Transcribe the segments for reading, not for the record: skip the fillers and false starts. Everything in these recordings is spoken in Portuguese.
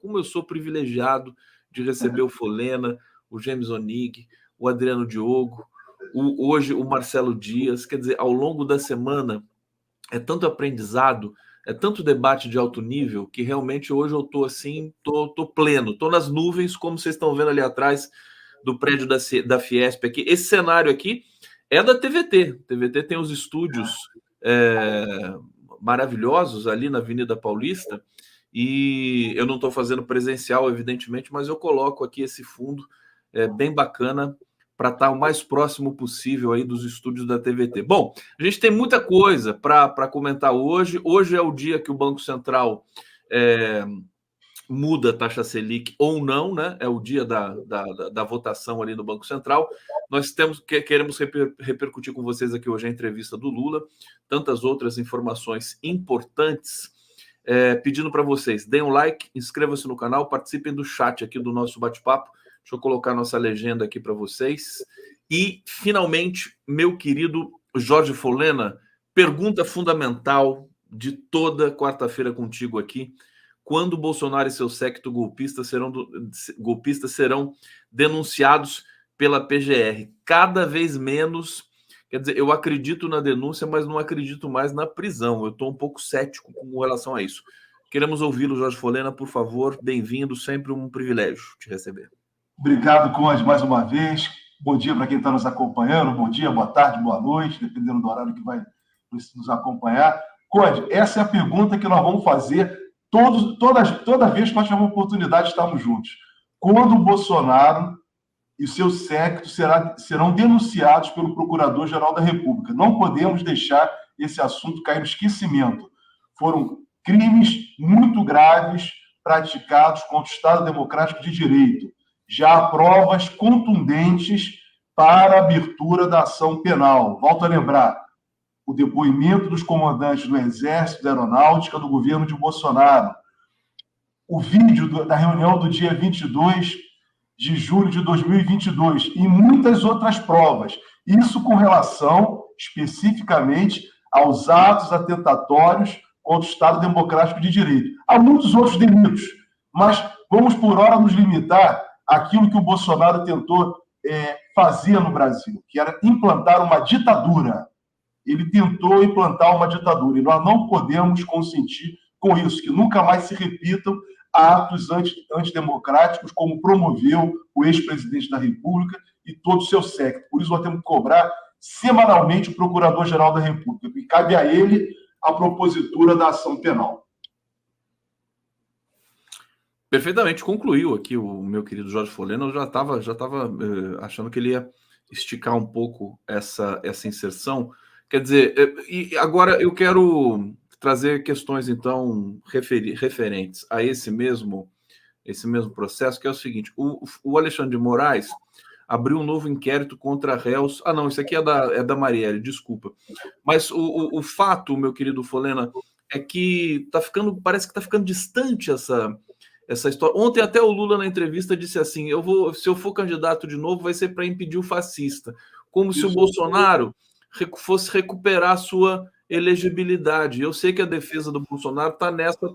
como eu sou privilegiado de receber o Folena, o James Onig, o Adriano Diogo, hoje o Marcelo Dias. Quer dizer, ao longo da semana é tanto aprendizado, é tanto debate de alto nível, que realmente hoje eu estou assim, tô pleno, estou nas nuvens, como vocês estão vendo ali atrás do prédio da Fiesp aqui. Esse cenário aqui é da TVT. A TVT tem os estúdios maravilhosos ali na Avenida Paulista, e eu não estou fazendo presencial, evidentemente, mas eu coloco aqui esse fundo bem bacana para estar o mais próximo possível aí dos estúdios da TVT. Bom, a gente tem muita coisa para comentar hoje. Hoje é o dia que o Banco Central muda a taxa Selic ou não, né? É o dia da votação ali no Banco Central. Nós queremos repercutir com vocês aqui hoje a entrevista do Lula, tantas outras informações importantes, pedindo para vocês, deem um like, inscrevam-se no canal, participem do chat aqui do nosso bate-papo. Deixa eu colocar nossa legenda aqui para vocês. E, finalmente, meu querido Jorge Folena, pergunta fundamental de toda quarta-feira contigo aqui. Quando Bolsonaro e seu séquito golpistas serão denunciados pela PGR? Cada vez menos. Quer dizer, eu acredito na denúncia, mas não acredito mais na prisão. Eu estou um pouco cético com relação a isso. Queremos ouvi-lo, Jorge Folena, por favor. Bem-vindo, sempre um privilégio te receber. Obrigado, Conde, mais uma vez. Bom dia para quem está nos acompanhando. Bom dia, boa tarde, boa noite, dependendo do horário que vai nos acompanhar. Conde, essa é a pergunta que nós vamos fazer toda vez que nós tivermos a oportunidade de estarmos juntos. Quando o Bolsonaro e o seu séquito serão denunciados pelo Procurador-Geral da República? Não podemos deixar esse assunto cair no esquecimento. Foram crimes muito graves praticados contra o Estado Democrático de Direito. Já há provas contundentes para a abertura da ação penal. Volto a lembrar, o depoimento dos comandantes do Exército, da Aeronáutica, do governo de Bolsonaro, o vídeo da reunião do dia 22 de julho de 2022 e muitas outras provas. Isso com relação, especificamente, aos atos atentatórios contra o Estado Democrático de Direito. Há muitos outros delitos, mas vamos, por hora, nos limitar àquilo que o Bolsonaro tentou fazer no Brasil, que era implantar uma ditadura. Ele tentou implantar uma ditadura, e nós não podemos consentir com isso, que nunca mais se repitam atos antidemocráticos, como promoveu o ex-presidente da República e todo o seu séquito. Por isso, nós temos que cobrar semanalmente o Procurador-Geral da República, e cabe a ele a propositura da ação penal. Perfeitamente, concluiu aqui o meu querido Jorge Folena. Eu já estava achando que ele ia esticar um pouco essa inserção. Quer dizer, e agora eu quero trazer questões, então, referentes a esse mesmo processo, que é o seguinte: o Alexandre de Moraes abriu um novo inquérito contra réus. Ah, não, isso aqui é da Marielle, desculpa. Mas o fato, meu querido Folena, é que parece que está ficando distante essa história. Ontem até o Lula, na entrevista, disse assim: se eu for candidato de novo, vai ser para impedir o fascista. Como se o Bolsonaro fosse recuperar a sua elegibilidade. Eu sei que a defesa do Bolsonaro está nessa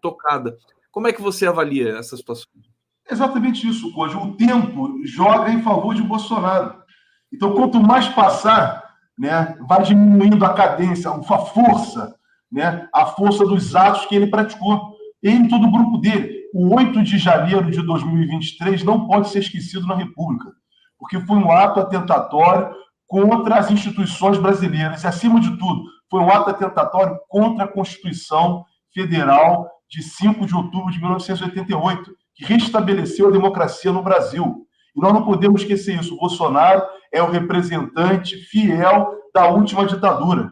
tocada. Como é que você avalia essa situação? Exatamente isso, Conde. O tempo joga em favor de Bolsonaro. Então, quanto mais passar, né, vai diminuindo a cadência, a força, né, a força dos atos que ele praticou. Ele e todo o grupo dele. O 8 de janeiro de 2023 não pode ser esquecido na República, porque foi um ato atentatório contra as instituições brasileiras. E, acima de tudo, foi um ato atentatório contra a Constituição Federal de 5 de outubro de 1988, que restabeleceu a democracia no Brasil. E nós não podemos esquecer isso. O Bolsonaro é o representante fiel da última ditadura.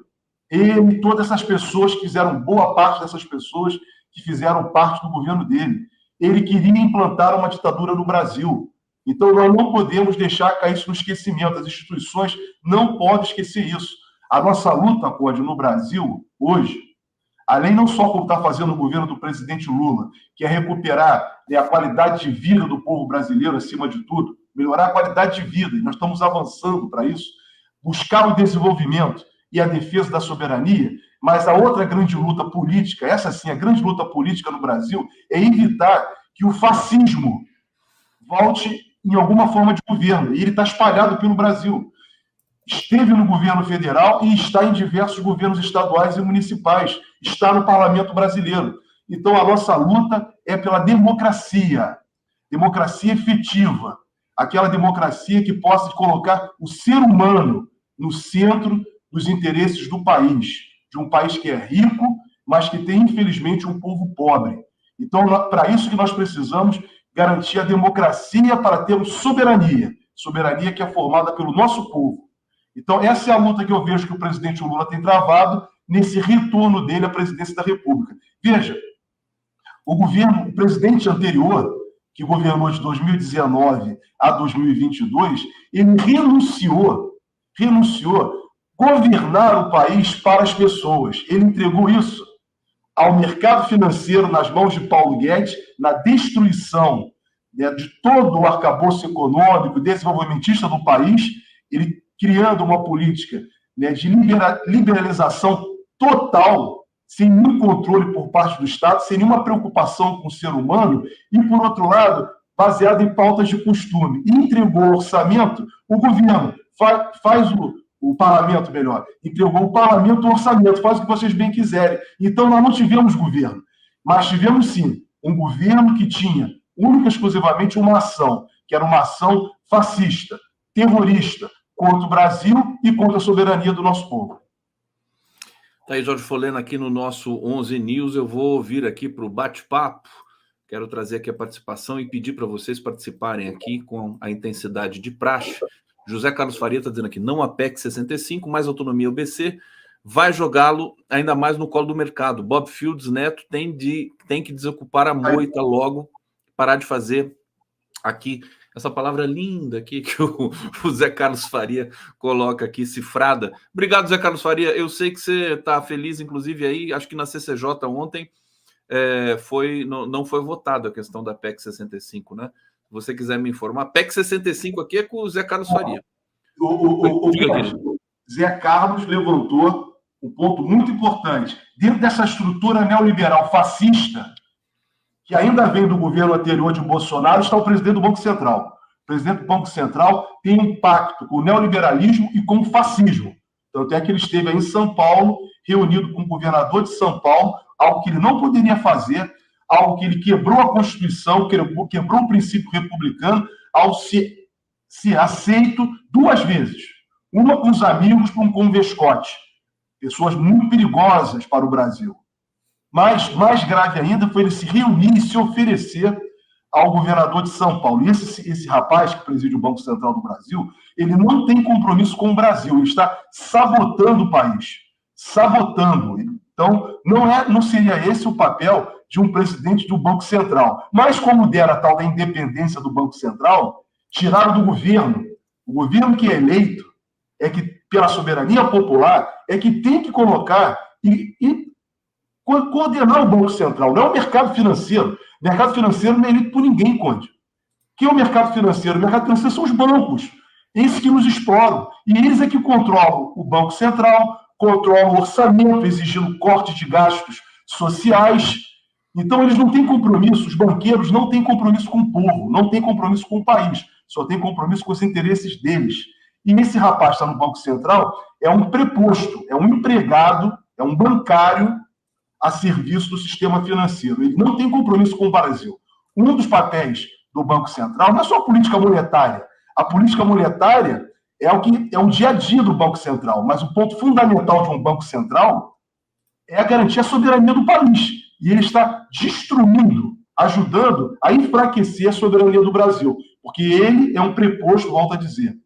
Ele e todas essas pessoas que fizeram, boa parte dessas pessoas que fizeram parte do governo dele. Ele queria implantar uma ditadura no Brasil. Então, nós não podemos deixar cair isso no esquecimento. As instituições não podem esquecer isso. A nossa luta, Conde, no Brasil, hoje, além não só como está fazendo o governo do presidente Lula, que é recuperar a qualidade de vida do povo brasileiro, acima de tudo, melhorar a qualidade de vida, e nós estamos avançando para isso, buscar o desenvolvimento e a defesa da soberania, mas a outra grande luta política, essa sim, a grande luta política no Brasil, é evitar que o fascismo volte em alguma forma de governo. E ele está espalhado pelo Brasil. Esteve no governo federal e está em diversos governos estaduais e municipais. Está no parlamento brasileiro. Então, a nossa luta é pela democracia. Democracia efetiva. Aquela democracia que possa colocar o ser humano no centro dos interesses do país. De um país que é rico, mas que tem, infelizmente, um povo pobre. Então, para isso que nós precisamos garantir a democracia para termos soberania. Soberania que é formada pelo nosso povo. Então, essa é a luta que eu vejo que o presidente Lula tem travado nesse retorno dele à presidência da República. Veja, o presidente anterior, que governou de 2019 a 2022, ele renunciou governar o país para as pessoas. Ele entregou isso ao mercado financeiro nas mãos de Paulo Guedes, na destruição, né, de todo o arcabouço econômico, desenvolvimentista do país, ele criando uma política, né, de liberalização total, sem nenhum controle por parte do Estado, sem nenhuma preocupação com o ser humano, e, por outro lado, baseado em pautas de costume. E entregou o orçamento, o governo faz o parlamento, melhor, entregou o parlamento, o orçamento, faz o que vocês bem quiserem. Então, nós não tivemos governo, mas tivemos, sim, um governo que tinha, única e exclusivamente, uma ação, que era uma ação fascista, terrorista, contra o Brasil e contra a soberania do nosso povo. Tá aí, Jorge Folena, aqui no nosso 11 News. Eu vou vir aqui para o bate-papo. Quero trazer aqui a participação e pedir para vocês participarem aqui com a intensidade de praxe. José Carlos Faria está dizendo aqui, não a PEC 65, mais autonomia ao BC, vai jogá-lo ainda mais no colo do mercado. Bob Fields Neto tem que desocupar a moita logo, parar de fazer aqui essa palavra linda aqui que o Zé Carlos Faria coloca aqui, cifrada. Obrigado, Zé Carlos Faria. Eu sei que você está feliz, inclusive, aí, acho que na CCJ ontem não foi votada a questão da PEC 65, né? Se você quiser me informar, PEC 65 aqui é com o Zé Carlos Faria. O Zé Carlos levantou um ponto muito importante. Dentro dessa estrutura neoliberal fascista, que ainda vem do governo anterior de Bolsonaro, está o presidente do Banco Central. O presidente do Banco Central tem um pacto com o neoliberalismo e com o fascismo. Tanto é que ele esteve aí em São Paulo, reunido com o governador de São Paulo, algo que ele não poderia fazer, algo que ele quebrou a Constituição, quebrou o princípio republicano, ao ser aceito duas vezes. Uma com os amigos, com o Vescote. Pessoas muito perigosas para o Brasil. Mas, mais grave ainda, foi ele se reunir e se oferecer ao governador de São Paulo. E esse rapaz que preside o Banco Central do Brasil, ele não tem compromisso com o Brasil, ele está sabotando o país. Sabotando. Então, não seria esse o papel de um presidente do Banco Central. Mas, como dera a tal da independência do Banco Central, tiraram do governo. O governo que é eleito, é que, pela soberania popular, é que tem que colocar e coordenar o Banco Central, não é o mercado financeiro. O mercado financeiro não é eleito por ninguém, Conde. O que é o mercado financeiro? O mercado financeiro são os bancos, esses que nos exploram. E eles é que controlam o Banco Central, controlam o orçamento, exigindo corte de gastos sociais. Então, eles não têm compromisso, os banqueiros não têm compromisso com o povo, não têm compromisso com o país, só têm compromisso com os interesses deles. E esse rapaz está no Banco Central, é um preposto, é um empregado, é um bancário a serviço do sistema financeiro. Ele não tem compromisso com o Brasil. Um dos papéis do Banco Central não é só a política monetária. A política monetária é o dia a dia do Banco Central, mas o ponto fundamental de um Banco Central é a garantia da soberania do país. E ele está destruindo, ajudando a enfraquecer a soberania do Brasil, porque ele é um preposto, volto a dizer,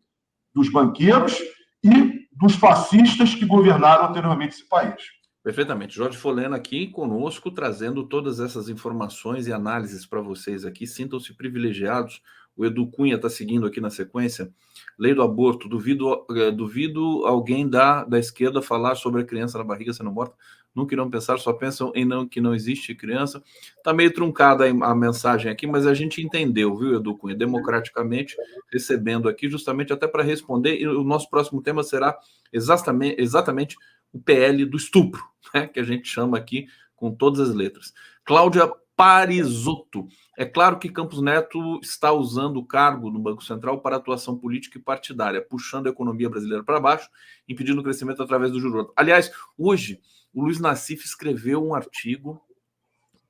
dos banqueiros e dos fascistas que governaram anteriormente esse país. Perfeitamente. Jorge Folena aqui conosco, trazendo todas essas informações e análises para vocês aqui. Sintam-se privilegiados. O Edu Cunha está seguindo aqui na sequência. Lei do aborto. Duvido alguém da esquerda falar sobre a criança na barriga sendo morta. Nunca irão pensar, só pensam que não existe criança. Está meio truncada a mensagem aqui, mas a gente entendeu, viu, Edu Cunha? Democraticamente, recebendo aqui, justamente até para responder. E o nosso próximo tema será exatamente o PL do estupro, né, que a gente chama aqui com todas as letras. Cláudia Parisotto. É claro que Campos Neto está usando o cargo no Banco Central para atuação política e partidária, puxando a economia brasileira para baixo, impedindo o crescimento através do juro. Aliás, hoje, o Luiz Nassif escreveu um artigo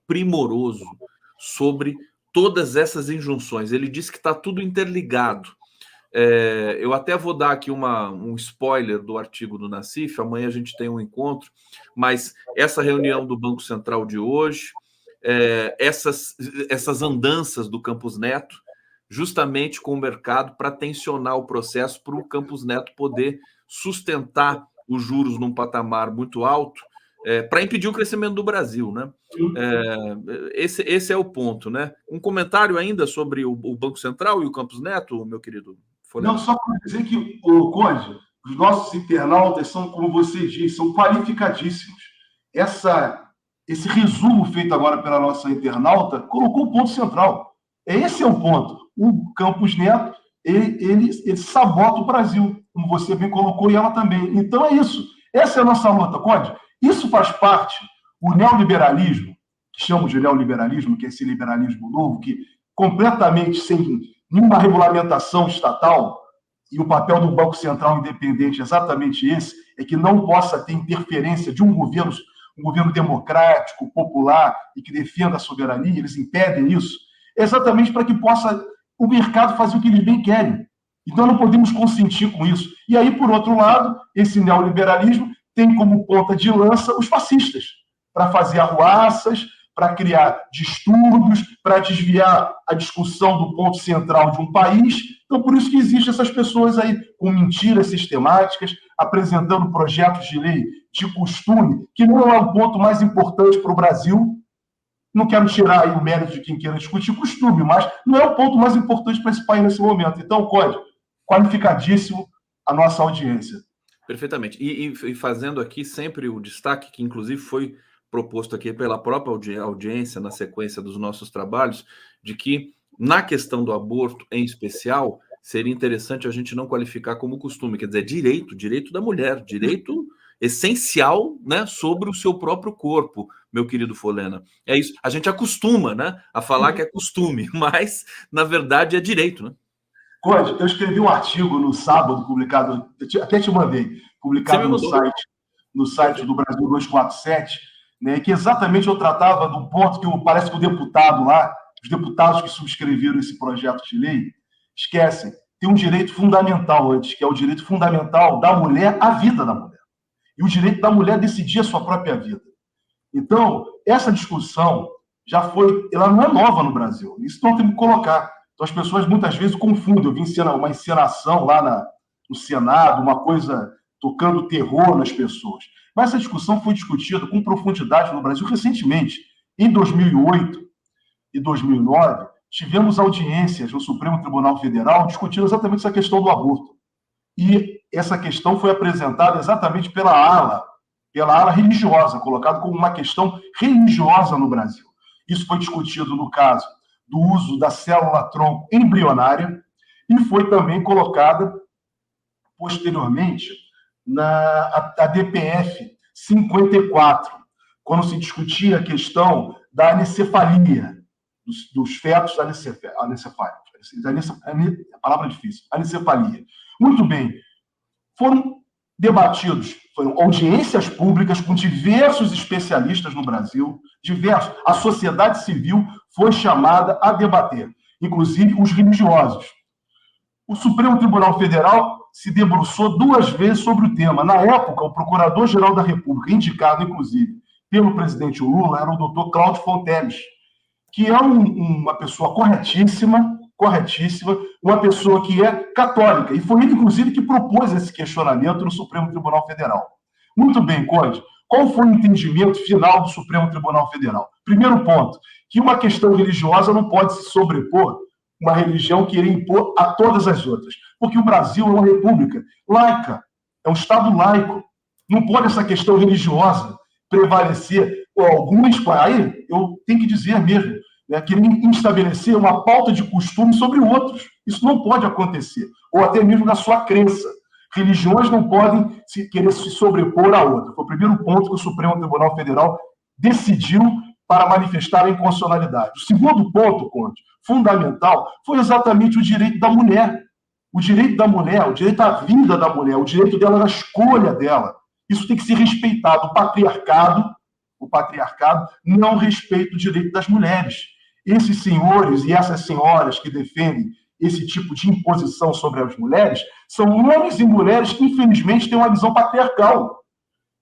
primoroso sobre todas essas injunções. Ele disse que está tudo interligado. Eu até vou dar aqui um spoiler do artigo do Nassif, amanhã a gente tem um encontro, mas essa reunião do Banco Central de hoje, essas andanças do Campos Neto, justamente com o mercado para tensionar o processo para o Campos Neto poder sustentar os juros num patamar muito alto, para impedir o crescimento do Brasil, né? Esse é o ponto, né? Um comentário ainda sobre o Banco Central e o Campos Neto, meu querido Folena? Não, só para dizer que, Conde, os nossos internautas são, como você diz, são qualificadíssimos. Esse resumo feito agora pela nossa internauta colocou o ponto central. Esse é o ponto. O Campos Neto, ele sabota o Brasil, como você bem colocou, e ela também. Então é isso. Essa é a nossa luta, Conde. Isso faz parte, o neoliberalismo, que chamamos de neoliberalismo, que é esse liberalismo novo, que completamente sem nenhuma regulamentação estatal, e o papel do Banco Central independente é exatamente esse, é que não possa ter interferência de um governo democrático, popular e que defenda a soberania, eles impedem isso, exatamente para que possa o mercado fazer o que eles bem querem. Então não podemos consentir com isso. E aí, por outro lado, esse neoliberalismo tem como ponta de lança os fascistas, para fazer arruaças, para criar distúrbios, para desviar a discussão do ponto central de um país. Então, por isso que existem essas pessoas aí com mentiras sistemáticas, apresentando projetos de lei de costume, que não é o ponto mais importante para o Brasil. Não quero tirar aí o mérito de quem queira discutir costume, mas não é o ponto mais importante para esse país nesse momento. Então, Código, qualificadíssimo a nossa audiência. Perfeitamente. E fazendo aqui sempre o destaque, que inclusive foi proposto aqui pela própria audiência na sequência dos nossos trabalhos, de que na questão do aborto em especial, seria interessante a gente não qualificar como costume, quer dizer, direito da mulher, direito essencial, né, sobre o seu próprio corpo, meu querido Folena. É isso. A gente acostuma, né, a falar que é costume, mas na verdade é direito, né? Conde, eu escrevi um artigo no sábado, publicado, até te mandei, publicado no site do Brasil 247, né, que exatamente eu tratava do ponto que parece que o deputado lá, os deputados que subscreveram esse projeto de lei, esquecem, tem um direito fundamental antes, que é o direito fundamental da mulher à vida da mulher. E o direito da mulher decidir a sua própria vida. Então, essa discussão ela não é nova no Brasil. Isso nós temos que colocar. Então, as pessoas muitas vezes confundem. Eu vi uma encenação lá no Senado, uma coisa tocando terror nas pessoas. Mas essa discussão foi discutida com profundidade no Brasil recentemente. Em 2008 e 2009, tivemos audiências no Supremo Tribunal Federal discutindo exatamente essa questão do aborto. E essa questão foi apresentada exatamente pela ala religiosa, colocada como uma questão religiosa no Brasil. Isso foi discutido no caso do uso da célula-tronco embrionária e foi também colocada posteriormente na DPF 54, quando se discutia a questão da anencefalia, dos fetos anencefalia. A palavra é difícil. Anencefalia. Muito bem. Foram audiências públicas com diversos especialistas no Brasil, a sociedade civil foi chamada a debater, inclusive os religiosos. O Supremo Tribunal Federal se debruçou 2 vezes sobre o tema. Na época, o Procurador-Geral da República, indicado, inclusive, pelo presidente Lula, era o doutor Cláudio Fonteles, que é uma pessoa corretíssima, uma pessoa que é católica, e foi ele, inclusive, que propôs esse questionamento no Supremo Tribunal Federal. Muito bem, Conde, qual foi o entendimento final do Supremo Tribunal Federal? Primeiro ponto, que uma questão religiosa não pode se sobrepor uma religião querer impor a todas as outras, porque o Brasil é uma república laica, é um Estado laico, não pode essa questão religiosa prevalecer. Aí eu tenho que dizer mesmo, querer estabelecer uma pauta de costume sobre outros. Isso não pode acontecer. Ou até mesmo na sua crença. Religiões não podem querer se sobrepor a outra. Foi o primeiro ponto que o Supremo Tribunal Federal decidiu para manifestar a inconstitucionalidade. O segundo ponto, Conde, fundamental, foi exatamente o direito da mulher. O direito da mulher, o direito à vida da mulher, o direito dela na escolha dela. Isso tem que ser respeitado. O patriarcado não respeita o direito das mulheres. Esses senhores e essas senhoras que defendem esse tipo de imposição sobre as mulheres são homens e mulheres que, infelizmente, têm uma visão patriarcal.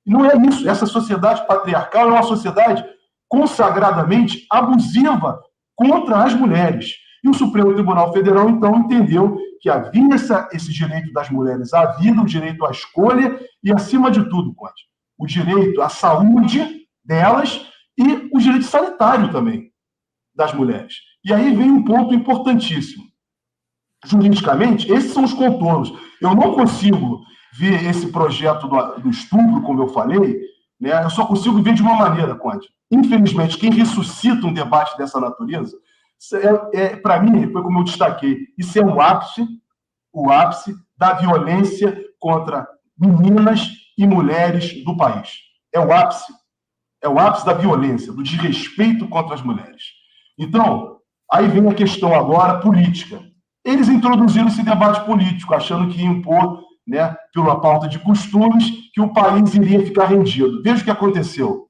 E não é isso. Essa sociedade patriarcal é uma sociedade consagradamente abusiva contra as mulheres. E o Supremo Tribunal Federal, então, entendeu que havia esse direito das mulheres à vida, o direito à escolha e, acima de tudo, o direito à saúde delas e o direito sanitário também das mulheres. E aí vem um ponto importantíssimo. Juridicamente, esses são os contornos. Eu não consigo ver esse projeto do estupro, como eu falei, né? Eu só consigo ver de uma maneira, Conde. Infelizmente, quem ressuscita um debate dessa natureza, para mim, foi como eu destaquei, isso é o ápice da violência contra meninas e mulheres do país. É o ápice da violência, do desrespeito contra as mulheres. Então, aí vem a questão agora política. Eles introduziram esse debate político, achando que ia impor, né, pela pauta de costumes, que o país iria ficar rendido. Veja o que aconteceu.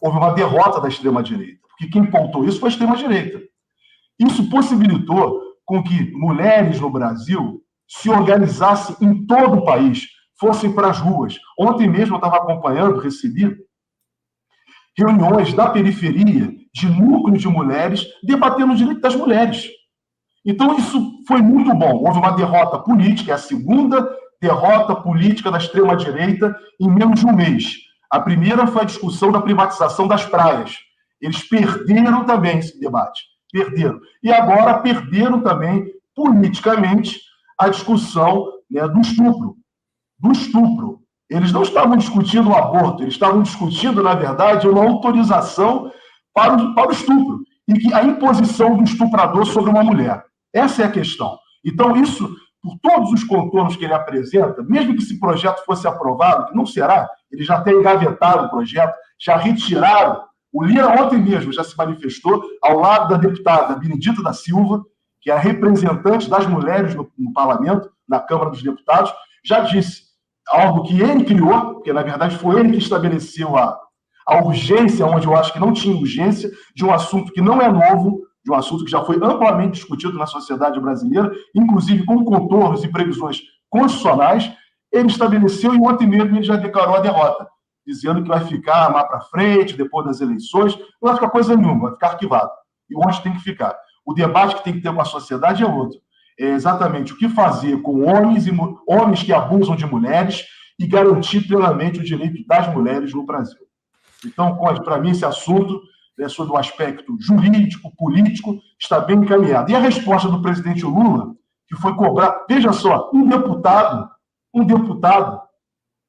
Houve uma derrota da extrema-direita, porque quem pautou isso foi a extrema-direita. Isso possibilitou com que mulheres no Brasil se organizassem em todo o país, fossem para as ruas. Ontem mesmo eu estava acompanhando, recebi reuniões da periferia de núcleos de mulheres debatendo o direito das mulheres. Então, isso foi muito bom. Houve uma derrota política, é a segunda derrota política da extrema-direita em menos de um mês. A primeira foi a discussão da privatização das praias. Eles perderam também esse debate. Perderam. E agora perderam também, politicamente, a discussão, né, do estupro. Do estupro. Eles não estavam discutindo o aborto, eles estavam discutindo, na verdade, uma autorização para o estupro e a imposição do estuprador sobre uma mulher. Essa é a questão. Então, isso, por todos os contornos que ele apresenta, mesmo que esse projeto fosse aprovado, que não será, eles já até engavetaram o projeto, já retiraram. O Lira ontem mesmo já se manifestou ao lado da deputada Benedita da Silva, que é a representante das mulheres no parlamento, na Câmara dos Deputados, já disse algo que ele criou, porque na verdade foi ele que estabeleceu a urgência, onde eu acho que não tinha urgência, de um assunto que não é novo, de um assunto que já foi amplamente discutido na sociedade brasileira, inclusive com contornos e previsões constitucionais. Ele estabeleceu e ontem mesmo ele já declarou a derrota, dizendo que vai ficar mais para frente, depois das eleições. Não vai ficar coisa nenhuma, vai ficar arquivado. E onde tem que ficar. O debate que tem que ter com a sociedade é outro. É exatamente o que fazer com homens que abusam de mulheres e garantir plenamente o direito das mulheres no Brasil. Então, para mim, esse assunto, né, sobre o aspecto jurídico, político, está bem encaminhado. E a resposta do presidente Lula, que foi cobrar, veja só, um deputado,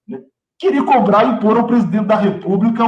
né, queria cobrar e impor ao presidente da República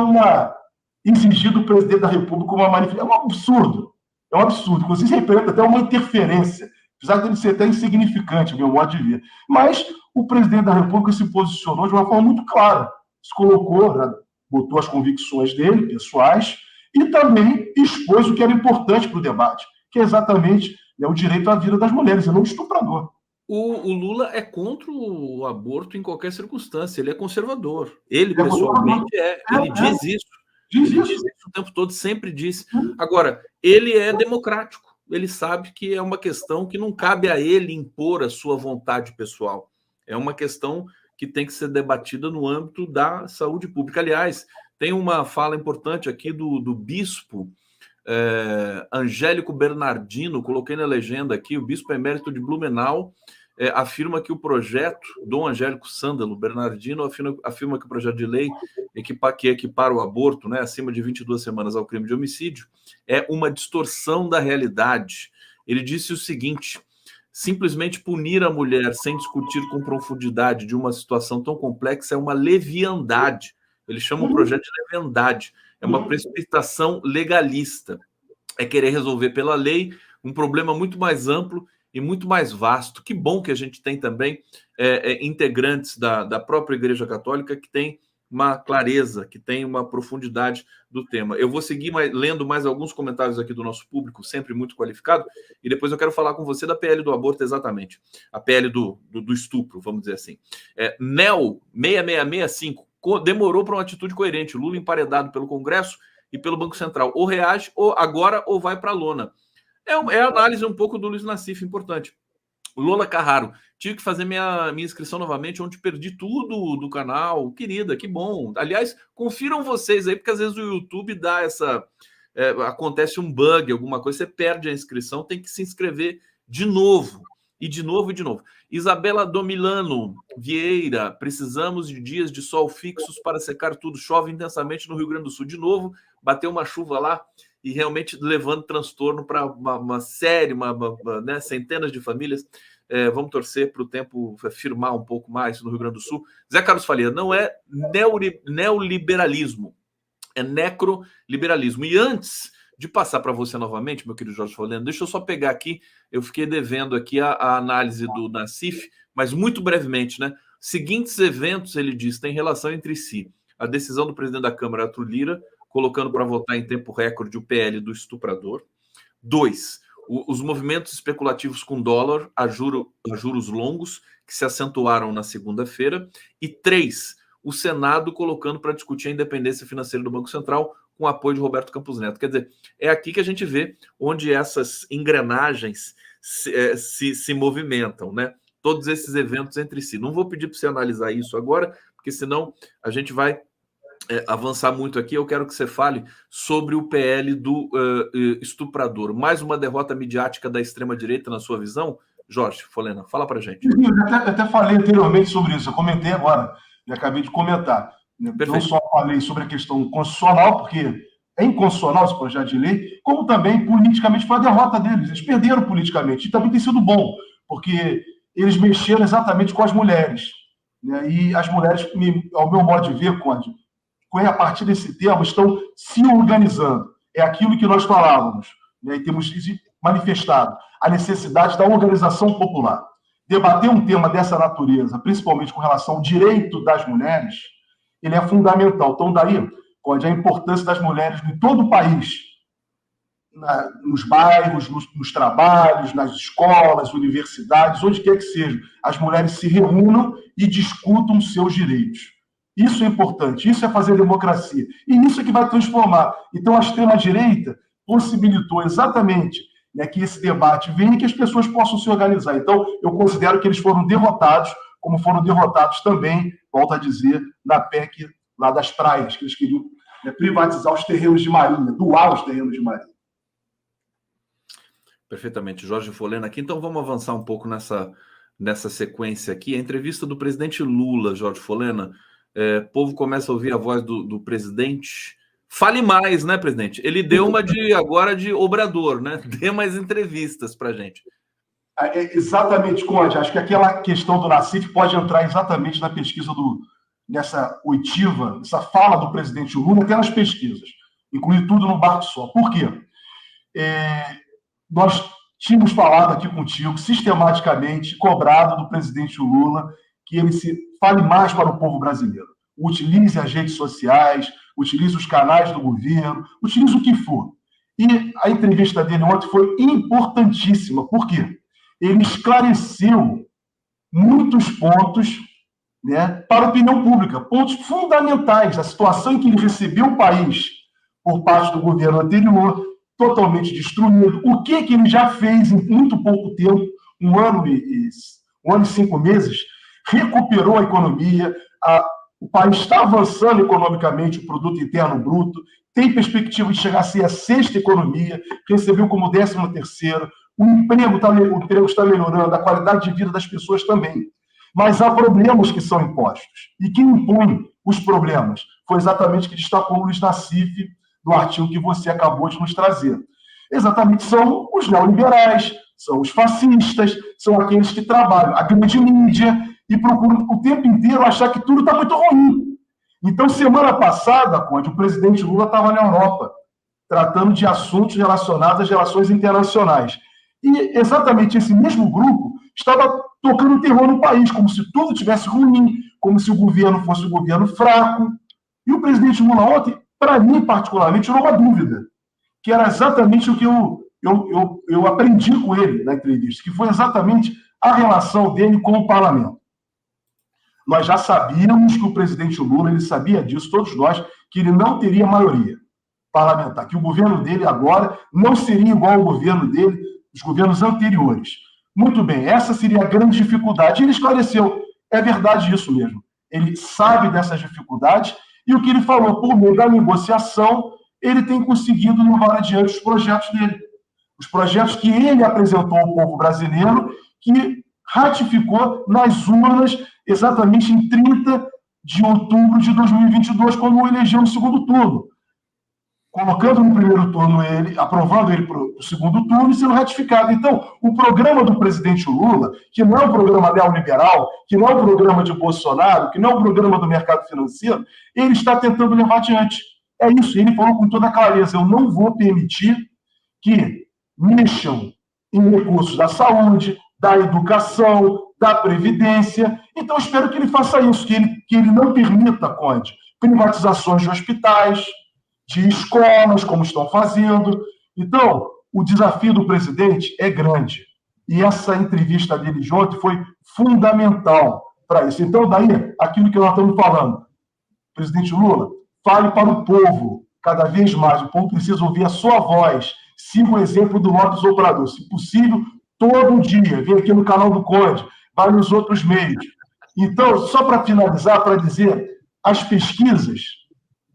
exigir do presidente da República uma manifestação. É um absurdo. É um absurdo. Inclusive, representa até uma interferência, apesar de ele ser até insignificante, meu modo de ver. Mas o presidente da República se posicionou de uma forma muito clara. Se colocou, né, botou as convicções dele, pessoais, e também expôs o que era importante para o debate, que é exatamente, né, o direito à vida das mulheres, e não o estuprador. O Lula é contra o aborto em qualquer circunstância, ele é conservador. Ele, pessoalmente, ele diz isso. Ele diz isso o tempo todo, sempre disse. Agora, ele é democrático. Ele sabe que é uma questão que não cabe a ele impor a sua vontade pessoal. É uma questão que tem que ser debatida no âmbito da saúde pública. Aliás, tem uma fala importante aqui do bispo Angélico Bernardino, coloquei na legenda aqui, o bispo emérito de Blumenau, afirma que o projeto, Dom Angélico Sândalo Bernardino, afirma que o projeto de lei que equipara o aborto, né, acima de 22 semanas ao crime de homicídio, é uma distorção da realidade. Ele disse o seguinte: simplesmente punir a mulher sem discutir com profundidade de uma situação tão complexa é uma leviandade. Ele chama o projeto de leviandade. É uma precipitação legalista. É querer resolver pela lei um problema muito mais amplo e muito mais vasto. Que bom que a gente tem também integrantes da própria Igreja Católica que tem uma clareza, que tem uma profundidade do tema. Eu vou seguir lendo mais alguns comentários aqui do nosso público, sempre muito qualificado, e depois eu quero falar com você da PL do aborto exatamente, a PL do estupro, vamos dizer assim. NEL 6665 demorou para uma atitude coerente. Lula emparedado pelo Congresso e pelo Banco Central. Ou reage ou agora ou vai para a lona. É a análise um pouco do Luiz Nassif, importante. Lola Carraro, tive que fazer minha inscrição novamente, onde perdi tudo do canal. Querida, que bom. Aliás, confiram vocês aí, porque às vezes o YouTube dá acontece um bug, alguma coisa, você perde a inscrição, tem que se inscrever de novo. E de novo e de novo. Isabela Domilano Vieira, precisamos de dias de sol fixos para secar tudo. Chove intensamente no Rio Grande do Sul. De novo, bateu uma chuva lá e realmente levando transtorno para uma série, né, centenas de famílias. Vamos torcer para o tempo firmar um pouco mais no Rio Grande do Sul. Zé Carlos Faria, não é neoliberalismo, é necroliberalismo. E antes de passar para você novamente, meu querido Jorge Folena, deixa eu só pegar aqui, eu fiquei devendo aqui a análise do Nassif, mas muito brevemente, né? Seguintes eventos, ele diz, têm relação entre si. A decisão do presidente da Câmara, Arthur Lira, colocando para votar em tempo recorde o PL do estuprador. 2, os movimentos especulativos com dólar a juros longos, que se acentuaram na segunda-feira. E 3, o Senado colocando para discutir a independência financeira do Banco Central, com apoio de Roberto Campos Neto. Quer dizer, é aqui que a gente vê onde essas engrenagens se movimentam, né? Todos esses eventos entre si. Não vou pedir para você analisar isso agora, porque senão a gente vai avançar muito aqui. Eu quero que você fale sobre o PL do estuprador. Mais uma derrota midiática da extrema-direita, na sua visão? Jorge Folena, fala para a gente. Eu até falei anteriormente sobre isso, eu comentei agora, e acabei de comentar. Perfeito. Não só falei sobre a questão constitucional, porque é inconstitucional esse projeto de lei, como também politicamente foi a derrota deles. Eles perderam politicamente. E também tem sido bom, porque eles mexeram exatamente com as mulheres. Né? E as mulheres, ao meu modo de ver, Conde, a partir desse tema, estão se organizando. É aquilo que nós falávamos, né? E temos manifestado a necessidade da organização popular. Debater um tema dessa natureza, principalmente com relação ao direito das mulheres, ele é fundamental. Então, daí, Conde, a importância das mulheres em todo o país, nos bairros, nos trabalhos, nas escolas, universidades, onde quer que seja, as mulheres se reúnam e discutam seus direitos. Isso é importante, isso é fazer democracia. E isso é que vai transformar. Então, a extrema-direita possibilitou exatamente, né, que esse debate venha e que as pessoas possam se organizar. Então, eu considero que eles foram derrotados, como foram derrotados também, volto a dizer, na PEC lá das praias, que eles queriam, né, privatizar os terrenos de marinha, doar os terrenos de marinha. Perfeitamente. Jorge Folena aqui. Então, vamos avançar um pouco nessa sequência aqui. A entrevista do presidente Lula, Jorge Folena. O povo começa a ouvir a voz do presidente. Fale mais, né, presidente? Ele deu uma agora de obrador, né? Dê mais entrevistas para a gente. Exatamente, Conde. Acho que aquela questão do Nassif pode entrar exatamente na pesquisa nessa oitiva, essa fala do presidente Lula, até nas pesquisas. Incluir tudo num barco só. Por quê? Nós tínhamos falado aqui contigo, sistematicamente, cobrado do presidente Lula, que ele se fale mais para o povo brasileiro. Utilize as redes sociais, utilize os canais do governo, utilize o que for. E a entrevista dele ontem foi importantíssima. Por quê? Ele esclareceu muitos pontos, né, para a opinião pública, pontos fundamentais da situação em que ele recebeu o país por parte do governo anterior, totalmente destruído. O que ele já fez em muito pouco tempo, um ano e 5 meses, recuperou a economia, o país está avançando economicamente, o produto interno bruto, tem perspectiva de chegar a ser a 6ª economia, recebeu como 13º, o emprego está melhorando, a qualidade de vida das pessoas também. Mas há problemas que são impostos. E quem impõe os problemas foi exatamente o que destacou o Luiz Nassif, do artigo que você acabou de nos trazer. Exatamente, são os neoliberais, são os fascistas, são aqueles que trabalham a grande mídia e procuram o tempo inteiro achar que tudo está muito ruim. Então, semana passada, Conde, o presidente Lula estava na Europa, tratando de assuntos relacionados às relações internacionais. E exatamente esse mesmo grupo estava tocando terror no país, como se tudo tivesse ruim, como se o governo fosse um governo fraco, E o presidente Lula ontem, para mim particularmente, tirou uma dúvida, que era exatamente o que eu aprendi com ele na entrevista, que foi exatamente a relação dele com o parlamento. Nós já sabíamos que o presidente Lula, ele sabia disso, todos nós, que ele não teria maioria parlamentar, que o governo dele agora não seria igual ao governo dele, os governos anteriores. Muito bem, essa seria a grande dificuldade. E ele esclareceu, é verdade isso mesmo. Ele sabe dessas dificuldades e o que ele falou, por meio da negociação, ele tem conseguido levar adiante os projetos dele. Os projetos que ele apresentou ao povo brasileiro, que ratificou nas urnas exatamente em 30 de outubro de 2022, quando o elegeu no segundo turno. Colocando no primeiro turno ele, aprovando ele para o segundo turno e sendo ratificado. Então, o programa do presidente Lula, que não é um programa neoliberal, que não é um programa de Bolsonaro, que não é um programa do mercado financeiro, ele está tentando levar adiante. É isso, ele falou com toda clareza, eu não vou permitir que mexam em recursos da saúde, da educação, da previdência. Então, espero que ele faça isso, que ele não permita, Conde, privatizações de hospitais, de escolas, como estão fazendo. Então, o desafio do presidente é grande. E essa entrevista dele de ontem foi fundamental para isso. Então, daí, aquilo que nós estamos falando, presidente Lula, fale para o povo cada vez mais. O povo precisa ouvir a sua voz. Siga o exemplo do Lopes Obrador. Se possível, todo dia. Vem aqui no canal do Conde, vai nos outros meios. Então, só para finalizar, para dizer, as pesquisas,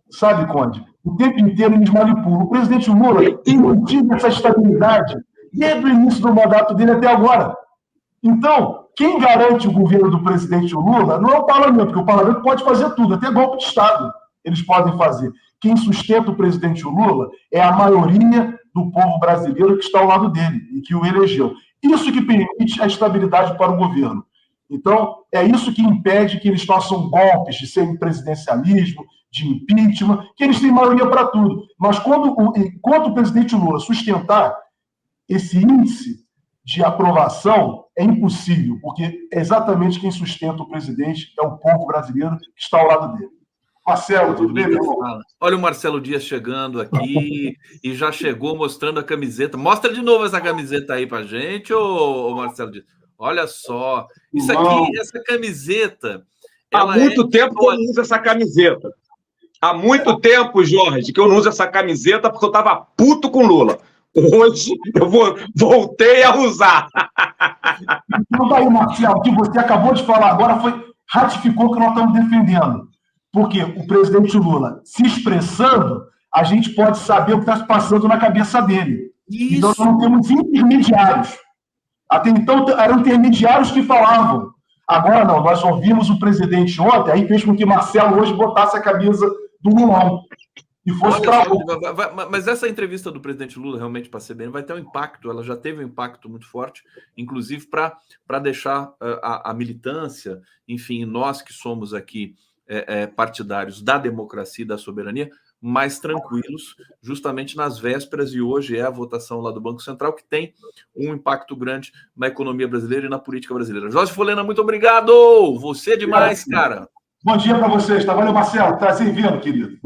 sabe, Conde, o tempo inteiro eles manipulam. O presidente Lula tem mantido essa estabilidade desde o início do mandato dele até agora. Então, quem garante o governo do presidente Lula não é o parlamento, porque o parlamento pode fazer tudo, até golpe de Estado eles podem fazer. Quem sustenta o presidente Lula é a maioria do povo brasileiro que está ao lado dele e que o elegeu. Isso que permite a estabilidade para o governo. Então, é isso que impede que eles façam golpes de semipresidencialismo, de impeachment, que eles têm maioria para tudo. Mas enquanto o presidente Lula sustentar esse índice de aprovação, é impossível, porque é exatamente quem sustenta o presidente é o povo brasileiro que está ao lado dele. Marcelo, tudo bem, meu irmão? Olha o Marcelo Dias chegando aqui e já chegou mostrando a camiseta. Mostra de novo essa camiseta aí pra gente, ô Marcelo Dias. Olha só, isso aqui, essa camiseta... Há muito tempo que eu não uso essa camiseta. Há muito tempo, Jorge, que eu não uso essa camiseta porque eu estava puto com Lula. Hoje eu voltei a usar. Então daí, Marcelo, o que você acabou de falar agora ratificou o que nós estamos defendendo. Porque o presidente Lula se expressando, a gente pode saber o que está se passando na cabeça dele. Isso. Então nós não temos intermediários. Até então eram intermediários que falavam. Agora não, nós ouvimos o presidente ontem, aí fez com que Marcelo hoje botasse a camisa do Lulão. E fosse para... Mas essa entrevista do presidente Lula, realmente, para ser bem, vai ter um impacto, ela já teve um impacto muito forte, inclusive para deixar a militância, enfim, nós que somos aqui partidários da democracia e da soberania, mais tranquilos, justamente nas vésperas, e hoje é a votação lá do Banco Central, que tem um impacto grande na economia brasileira e na política brasileira. Jorge Folena, muito obrigado! Você é demais, cara! Bom dia para vocês, tá? Valeu, Marcelo. Prazer em vê-lo, querido.